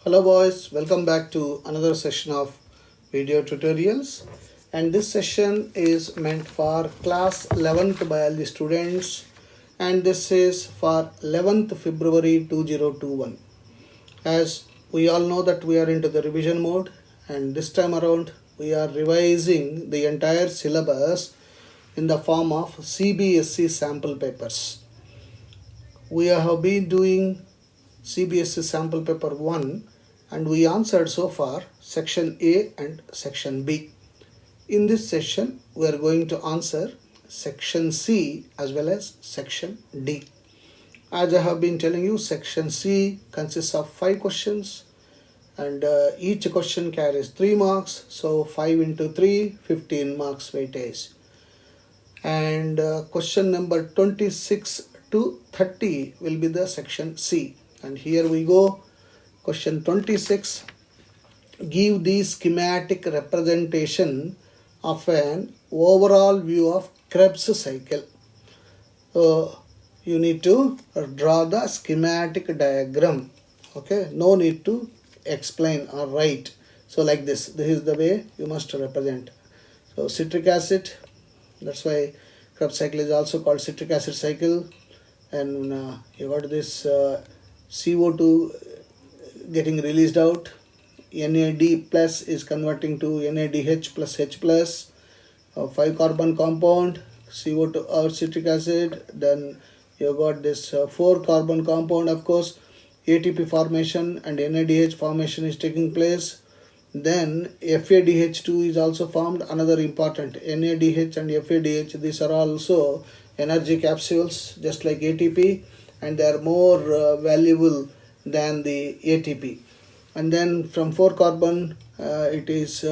Hello boys, welcome back to another session of video tutorials, and this session is meant for class 11th biology students, and this is for 11th February 2021. As we all know that we are into the revision mode, and this time around we are revising the entire syllabus in the form of CBSE sample papers. We have been doing CBSE sample paper 1 and we answered so far section A and section B. In this session we are going to answer section C as well as section D. As I have been telling you, section C consists of 5 questions and each question carries 3 marks, so 5 into 3, 15 marks weightage. And question number 26 to 30 will be the section C. And here we go. Question 26. Give the schematic representation of an overall view of Krebs cycle. So you need to draw the schematic diagram. Okay, no need to explain or write. So like this is the way you must represent. So citric acid, that's why Krebs cycle is also called citric acid cycle. And you got this CO2 getting released out, NAD plus is converting to NADH plus H plus, 5 carbon compound, CO2 or citric acid. Then you got this 4 carbon compound, of course ATP formation and NADH formation is taking place. Then FADH2 is also formed, another important. NADH and FADH, these are also energy capsules just like ATP, and they are more valuable than the ATP. And then from 4 carbon it is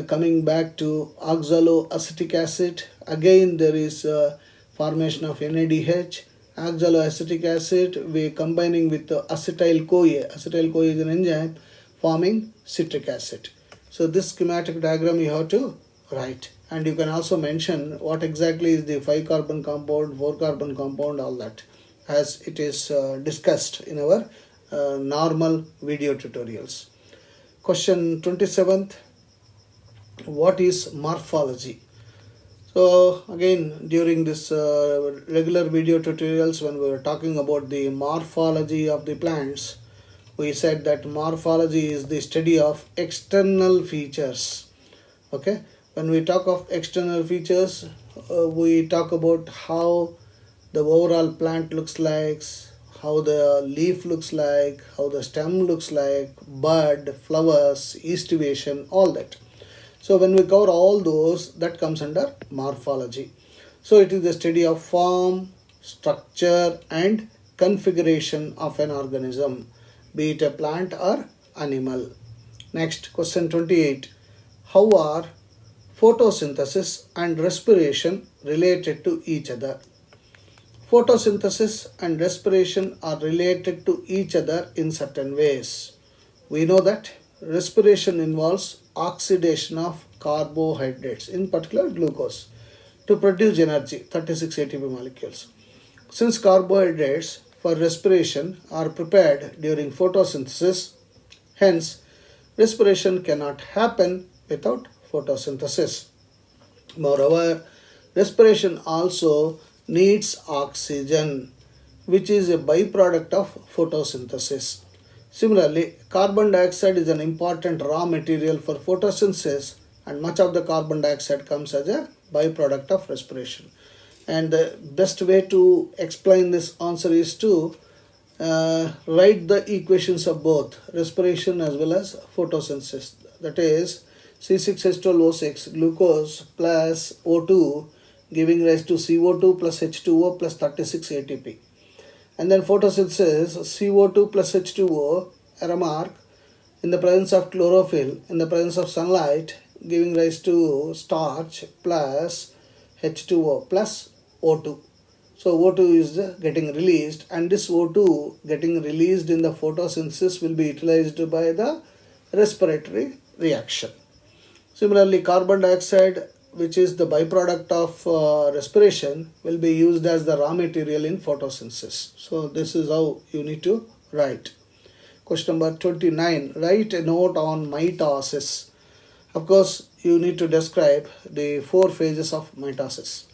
coming back to oxaloacetic acid. Again there is formation of NADH. Oxaloacetic acid we combining with acetyl CoA. Acetyl CoA is an enzyme forming citric acid. So this schematic diagram you have to write, and you can also mention what exactly is the 5 carbon compound, 4 carbon compound, all that, as it is discussed in our normal video tutorials. Question 27th. What is morphology? So again, during this regular video tutorials, when we were talking about the morphology of the plants, we said that morphology is the study of external features. Okay, when we talk of external features, we talk about how the overall plant looks like, how the leaf looks like, how the stem looks like, bud, flowers, estivation, all that. So when we cover all those, that comes under morphology. So it is the study of form, structure and configuration of an organism, be it a plant or animal. Next, question 28. How are photosynthesis and respiration related to each other? Photosynthesis and respiration are related to each other in certain ways. We know that respiration involves oxidation of carbohydrates, in particular glucose, to produce energy, 36 ATP molecules. Since carbohydrates for respiration are prepared during photosynthesis, hence respiration cannot happen without photosynthesis. Moreover, respiration also needs oxygen, which is a byproduct of photosynthesis. Similarly, carbon dioxide is an important raw material for photosynthesis, and much of the carbon dioxide comes as a byproduct of respiration. And the best way to explain this answer is to write the equations of both respiration as well as photosynthesis. That is C6H12O6 glucose plus O2 giving rise to CO2 plus H2O plus 36 ATP. And then photosynthesis, CO2 plus H2O, a remark, in the presence of chlorophyll, in the presence of sunlight, giving rise to starch plus H2O plus O2. So O2 is getting released, and this O2 getting released in the photosynthesis will be utilized by the respiratory reaction. Similarly, carbon dioxide, which is the byproduct of respiration, will be used as the raw material in photosynthesis. So this is how you need to write. Question number 29. Write a note on mitosis. Of course, you need to describe the 4 phases of mitosis.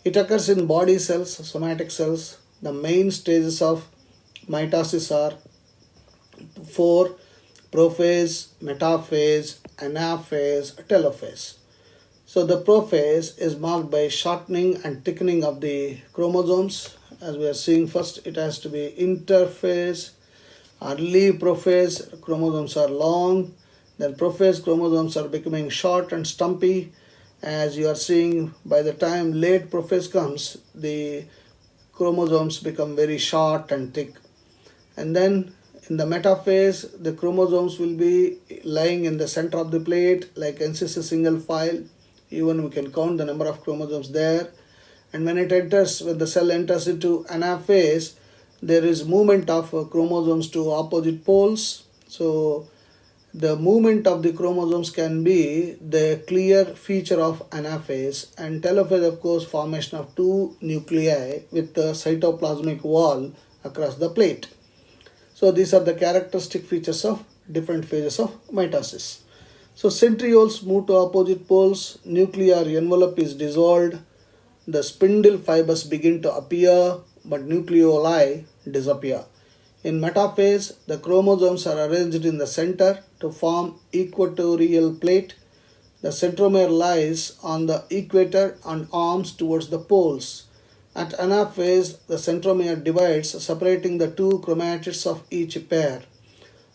It occurs in body cells, somatic cells. The main stages of mitosis are 4: prophase, metaphase, anaphase, telophase. So the prophase is marked by shortening and thickening of the chromosomes. As we are seeing, first it has to be interphase. Early prophase chromosomes are long, then prophase chromosomes are becoming short and stumpy. As you are seeing, by the time late prophase comes, the chromosomes become very short and thick. And then in the metaphase, the chromosomes will be lying in the center of the plate like NCC single file. Even we can count the number of chromosomes there. And when the cell enters into anaphase, there is movement of chromosomes to opposite poles. So the movement of the chromosomes can be the clear feature of anaphase. And telophase, of course, formation of 2 nuclei with the cytoplasmic wall across the plate. So these are the characteristic features of different phases of mitosis. So centrioles move to opposite poles, nuclear envelope is dissolved, the spindle fibers begin to appear, but nucleoli disappear. In metaphase, the chromosomes are arranged in the center to form equatorial plate. The centromere lies on the equator and arms towards the poles. At anaphase, the centromere divides, separating the 2 chromatids of each pair.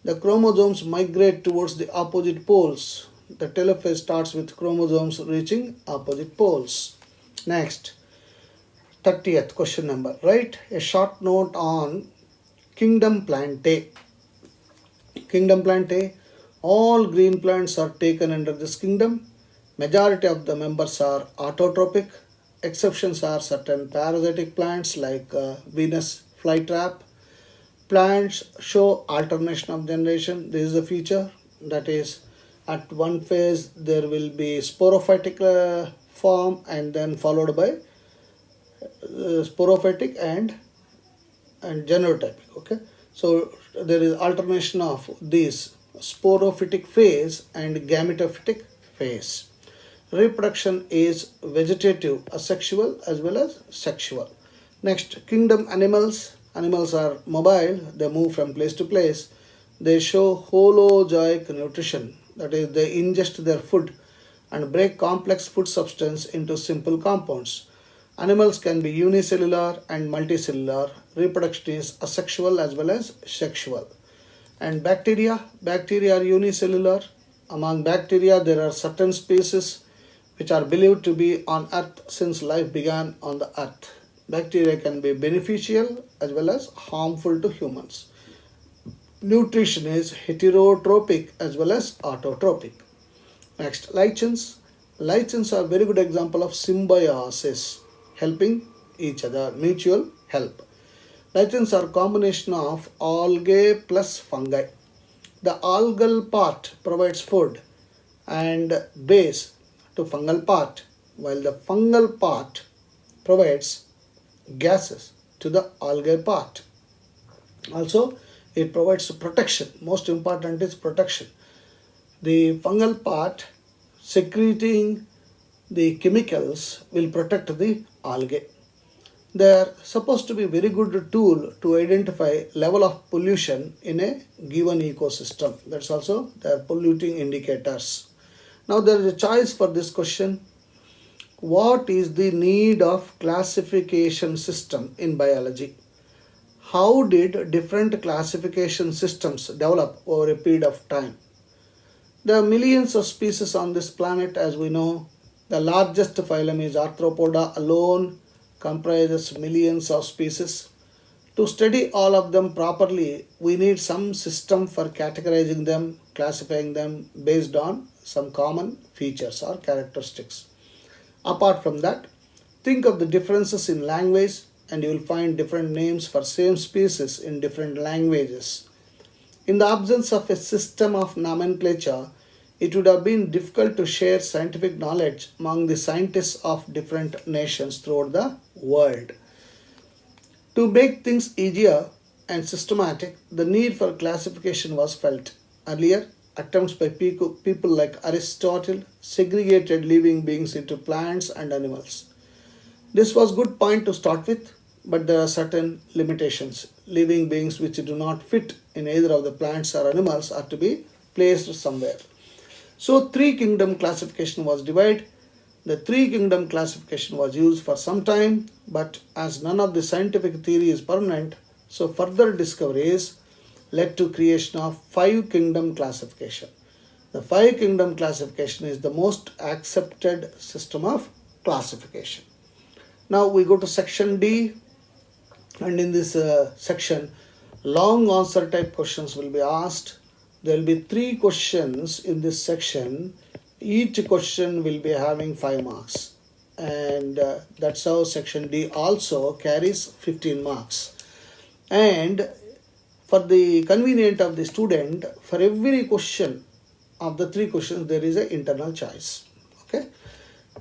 The chromosomes migrate towards the opposite poles. The telophase starts with chromosomes reaching opposite poles. Next, 30th question number. Write a short note on kingdom plantae. Kingdom plantae. All green plants are taken under this kingdom. Majority of the members are autotrophic. Exceptions are certain parasitic plants like Venus flytrap. Plants show alternation of generation. This is a feature, that is, at one phase there will be sporophytic form and then followed by sporophytic and genotypic. Okay, so there is alternation of this sporophytic phase and gametophytic phase. Reproduction is vegetative, asexual as well as sexual. Next, kingdom animals. Animals are mobile, they move from place to place. They show holozoic nutrition, that is, they ingest their food and break complex food substance into simple compounds. Animals can be unicellular and multicellular. Reproduction is asexual as well as sexual. And bacteria are unicellular. Among bacteria, there are certain species which are believed to be on Earth since life began on the Earth. Bacteria can be beneficial as well as harmful to humans. Nutrition is heterotrophic as well as autotrophic. Next, lichens. Lichens are a very good example of symbiosis, helping each other, mutual help. Lichens are a combination of algae plus fungi. The algal part provides food and base to fungal part, while the fungal part provides gases to the algae part. Also, it provides protection. Most important is protection. The fungal part secreting the chemicals will protect the algae. They are supposed to be a very good tool to identify level of pollution in a given ecosystem. That's also they are polluting indicators. Now there is a choice for this question. What is the need of classification system in biology? How did different classification systems develop over a period of time? There are millions of species on this planet, as we know. The largest phylum is Arthropoda alone comprises millions of species. To study all of them properly, we need some system for categorizing them, classifying them based on some common features or characteristics. Apart from that, think of the differences in language and you will find different names for same species in different languages. In the absence of a system of nomenclature, it would have been difficult to share scientific knowledge among the scientists of different nations throughout the world. To make things easier, and systematic, the need for classification was felt. Earlier, attempts by people like Aristotle segregated living beings into plants and animals. This was good point to start with, but there are certain limitations. Living beings which do not fit in either of the plants or animals are to be placed somewhere. So three kingdom classification was divided. The three kingdom classification was used for some time, but as none of the scientific theory is permanent, so further discoveries led to creation of five kingdom classification. The five kingdom classification is the most accepted system of classification. Now we go to section D, and in this section long answer type questions will be asked. There will be three questions in this section. Each question will be having 5 marks, and that's how section D also carries 15 marks. And for the convenience of the student, for every question of the three questions there is an internal choice. Okay.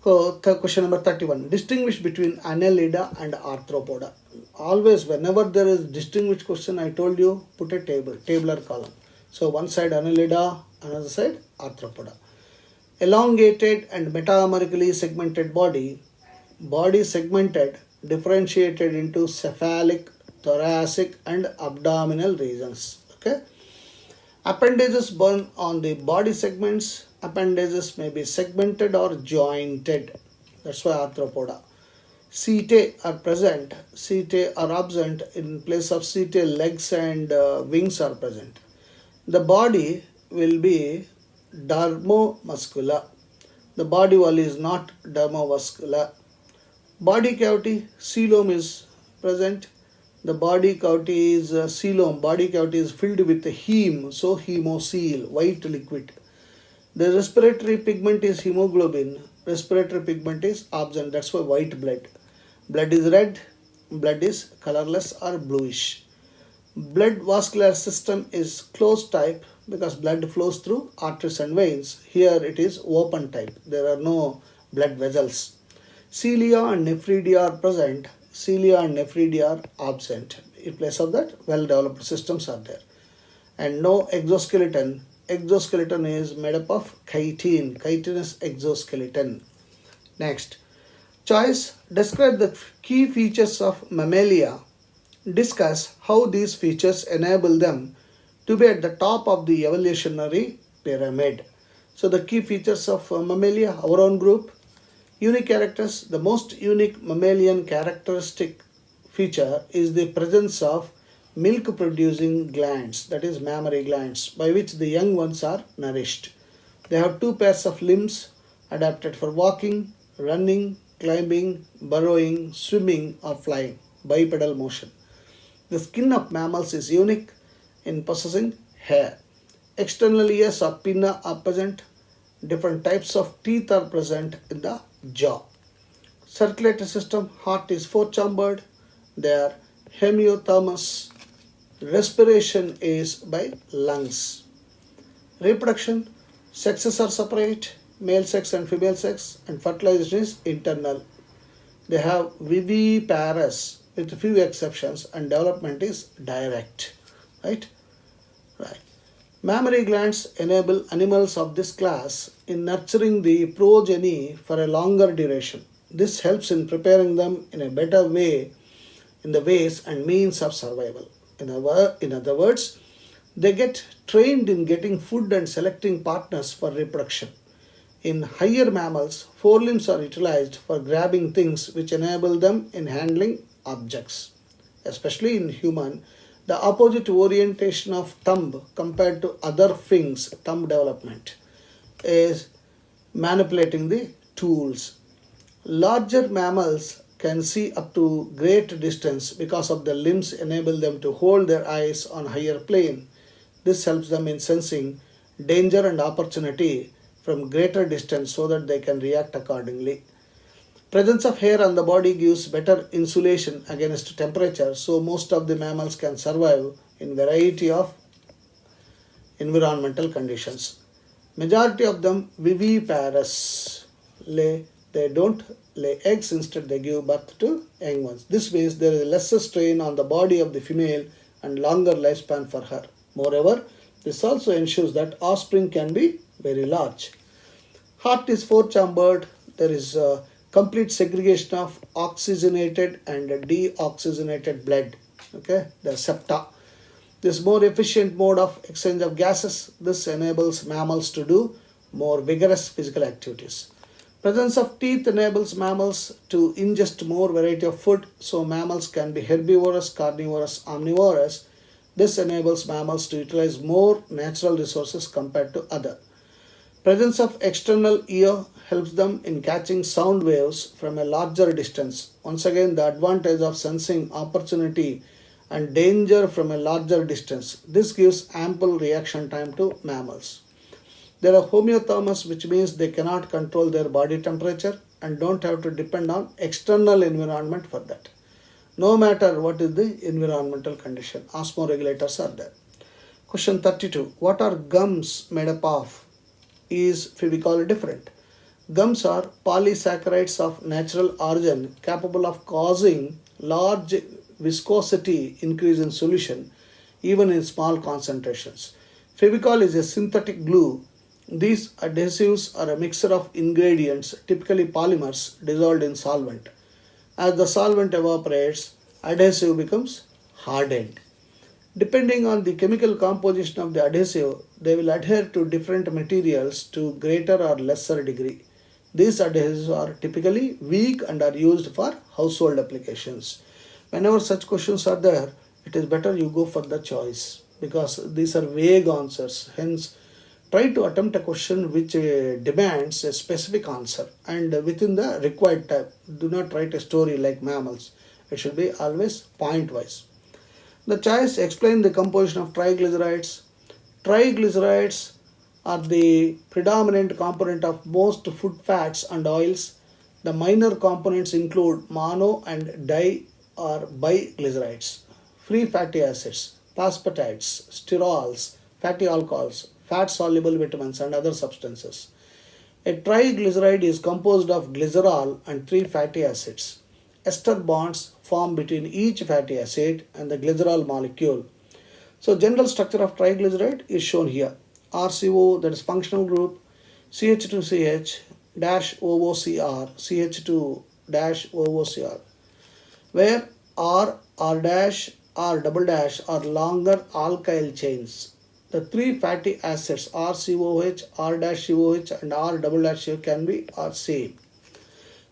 So question number 31, distinguish between Annelida and Arthropoda. Always whenever there is distinguished question, I told you put a tabular column. So one side Annelida, another side Arthropoda. Elongated and metamerically segmented body segmented, differentiated into cephalic, thoracic and abdominal regions. Okay. Appendages born on the body segments. Appendages may be segmented or jointed. That's why Arthropoda. Setae are present. Setae are absent. In place of setae, legs and wings are present. The body will be dermomuscular. The body wall is not dermovascular. Body cavity, coelom is present. The body cavity is coelom. Body cavity is filled with heme, so hemocoel, white liquid. The respiratory pigment is hemoglobin. Respiratory pigment is absent. That's why white blood. Blood is red. Blood is colorless or bluish. Blood vascular system is closed type because blood flows through arteries and veins. Here it is open type. There are no blood vessels. Cilia and nephridia are present. Cilia and nephridia are absent. In place of that, well-developed systems are there. And no exoskeleton. Exoskeleton is made up of chitin. Chitinous exoskeleton. Next. Choice. Describe the key features of Mammalia. Discuss how these features enable them to be at the top of the evolutionary pyramid. So the key features of Mammalia, our own group. Unique characters. The most unique mammalian characteristic feature is the presence of milk producing glands, that is mammary glands, by which the young ones are nourished. They have 2 pairs of limbs adapted for walking, running, climbing, burrowing, swimming or flying, bipedal motion. The skin of mammals is unique in possessing hair. External ears or pinna are present. Different types of teeth are present in the jaw. Circulatory system, heart is 4-chambered. They are hemiothermous. Respiration is by lungs. Reproduction, sexes are separate, male sex and female sex, and fertilization is internal. They have viviparous with few exceptions, and development is direct. Right? Mammary glands enable animals of this class in nurturing the progeny for a longer duration. This helps in preparing them in a better way in the ways and means of survival. In other words, they get trained in getting food and selecting partners for reproduction. In higher mammals, forelimbs are utilized for grabbing things which enable them in handling objects. Especially in human, the opposite orientation of thumb compared to other fins, thumb development, is manipulating the tools. Larger mammals can see up to great distance because of the limbs enable them to hold their eyes on higher plane. This helps them in sensing danger and opportunity from greater distance so that they can react accordingly. Presence of hair on the body gives better insulation against temperature, so most of the mammals can survive in variety of environmental conditions. Majority of them viviparous. They don't lay eggs, instead they give birth to young ones. This means there is lesser strain on the body of the female and longer lifespan for her. Moreover, this also ensures that offspring can be very large. Heart is four-chambered. There is a complete segregation of oxygenated and deoxygenated blood. Okay, the septa. This more efficient mode of exchange of gases. This enables mammals to do more vigorous physical activities. Presence of teeth enables mammals to ingest more variety of food. So mammals can be herbivorous, carnivorous, omnivorous. This enables mammals to utilize more natural resources compared to other. Presence of external ear helps them in catching sound waves from a larger distance. Once again, the advantage of sensing opportunity and danger from a larger distance. This gives ample reaction time to mammals. They are homeothermous, which means they cannot control their body temperature and don't have to depend on external environment for that. No matter what is the environmental condition, osmoregulators are there. Question 32. What are gums made up of? Is Fevicol different? Gums are polysaccharides of natural origin capable of causing large viscosity increase in solution even in small concentrations. Fevicol is a synthetic glue. These adhesives are a mixture of ingredients, typically polymers, dissolved in solvent. As the solvent evaporates, adhesive becomes hardened. Depending on the chemical composition of the adhesive, they will adhere to different materials to greater or lesser degree. These adhesives are typically weak and are used for household applications. Whenever such questions are there, it is better you go for the choice because these are vague answers. Hence, try to attempt a question which demands a specific answer and within the required time. Do not write a story like mammals. It should be always point-wise. The choice explain the composition of triglycerides. Triglycerides are the predominant component of most food fats and oils. The minor components include mono and di or biglycerides, free fatty acids, phosphatides, sterols, fatty alcohols, fat-soluble vitamins and other substances. A triglyceride is composed of glycerol and three fatty acids. Ester bonds form between each fatty acid and the glycerol molecule. So general structure of triglyceride is shown here. RCO, that is functional group, CH2CH dash OOCR, CH2 dash OOCR, where R dash, R double dash are longer alkyl chains. The three fatty acids RCOH, R dash COH and R double dash COH can be same.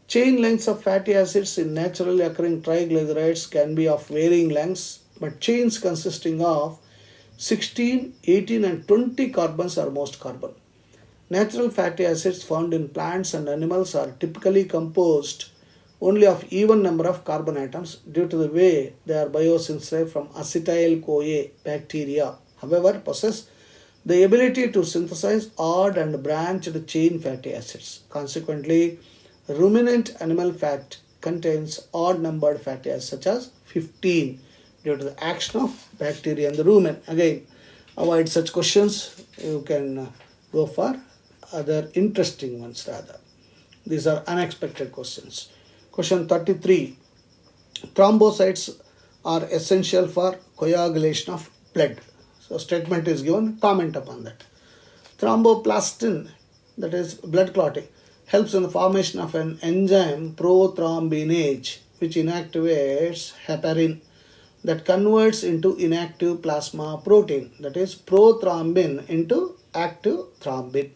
Chain lengths of fatty acids in naturally occurring triglycerides can be of varying lengths, but chains consisting of 16, 18 and 20 carbons are most common. Natural fatty acids found in plants and animals are typically composed only of even number of carbon atoms due to the way they are biosynthesized from acetyl-CoA bacteria. However, possess the ability to synthesize odd and branched chain fatty acids. Consequently, ruminant animal fat contains odd numbered fatty acids such as 15 due to the action of bacteria in the rumen. Again, avoid such questions. You can go for other interesting ones rather. These are unexpected questions. Question 33. Thrombocytes are essential for coagulation of blood. So statement is given, comment upon that. Thromboplastin, that is blood clotting, helps in the formation of an enzyme prothrombinase which inactivates heparin that converts into inactive plasma protein, that is prothrombin into active thrombin.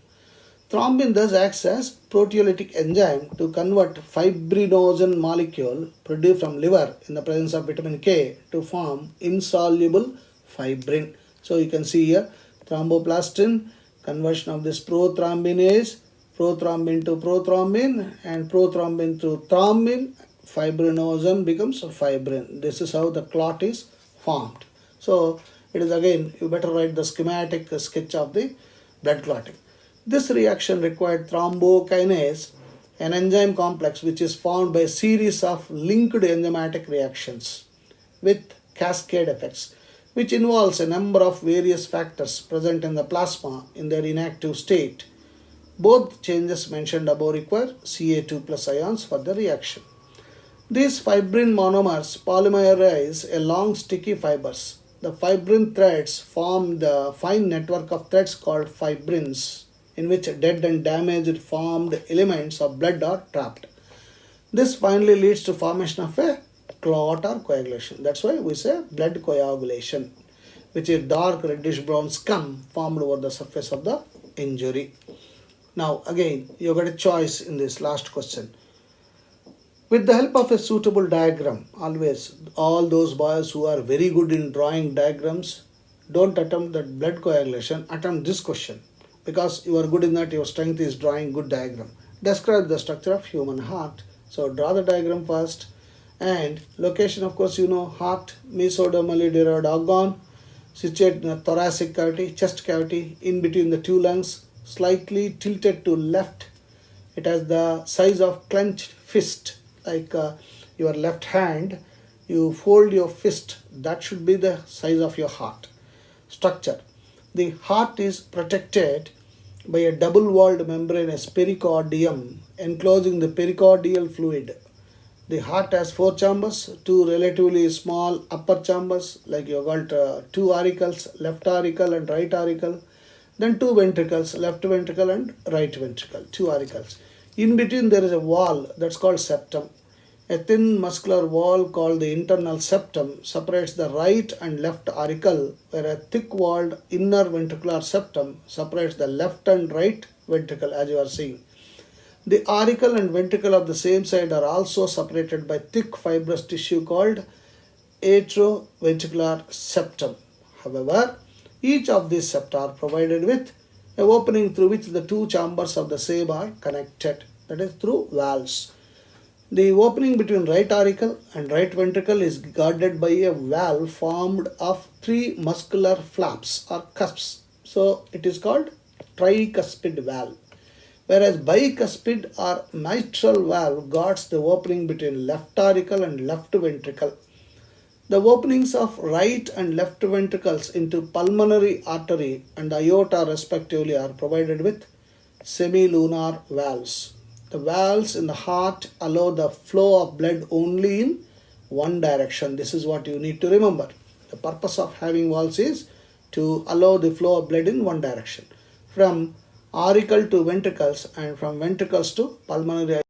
Thrombin thus acts as proteolytic enzyme to convert fibrinogen molecule produced from liver in the presence of vitamin K to form insoluble fibrin. So you can see here thromboplastin, conversion of this prothrombinase, prothrombin to prothrombin and prothrombin to thrombin, fibrinogen becomes fibrin. This is how the clot is formed. So it is again, you better write the schematic sketch of the blood clotting. This reaction required thrombokinase, an enzyme complex which is formed by a series of linked enzymatic reactions with cascade effects, which involves a number of various factors present in the plasma in their inactive state. Both changes mentioned above require Ca2 plus ions for the reaction. These fibrin monomers polymerize a long sticky fibers. the fibrin threads form the fine network of threads called fibrins, in which dead and damaged formed elements of blood are trapped. This finally leads to formation of a clot or coagulation. That's why we say blood coagulation, which is dark reddish brown scum formed over the surface of the injury. Now again, you got a choice in this last question. With the help of a suitable diagram, always all those boys who are very good in drawing diagrams, don't attempt that blood coagulation, attempt this question, because you are good in that, your strength is drawing good diagram. Describe the structure of human heart. So draw the diagram first, and location, of course, you know, heart, mesodermally derived organ, situated in the thoracic cavity, chest cavity, in between the two lungs, slightly tilted to left. It has the size of clenched fist, like your left hand, you fold your fist, that should be the size of your heart. Structure. The heart is protected by a double-walled membranous pericardium enclosing the pericardial fluid. The heart has 4 chambers, 2 relatively small upper chambers, like you got 2 auricles, left auricle and right auricle, then 2 ventricles, left ventricle and right ventricle, 2 auricles. In between there is a wall that's called septum. A thin muscular wall called the internal septum separates the right and left auricle, where a thick-walled inner ventricular septum separates the left and right ventricle, as you are seeing. The auricle and ventricle of the same side are also separated by thick fibrous tissue called atrioventricular septum. However, each of these septa are provided with an opening through which the 2 chambers of the same are connected, that is through valves. The opening between right auricle and right ventricle is guarded by a valve formed of 3 muscular flaps or cusps. So it is called tricuspid valve. Whereas bicuspid or mitral valve guards the opening between left auricle and left ventricle. The openings of right and left ventricles into pulmonary artery and aorta respectively are provided with semilunar valves. The valves in the heart allow the flow of blood only in one direction. This is what you need to remember. The purpose of having valves is to allow the flow of blood in one direction, from auricle to ventricles and from ventricles to pulmonary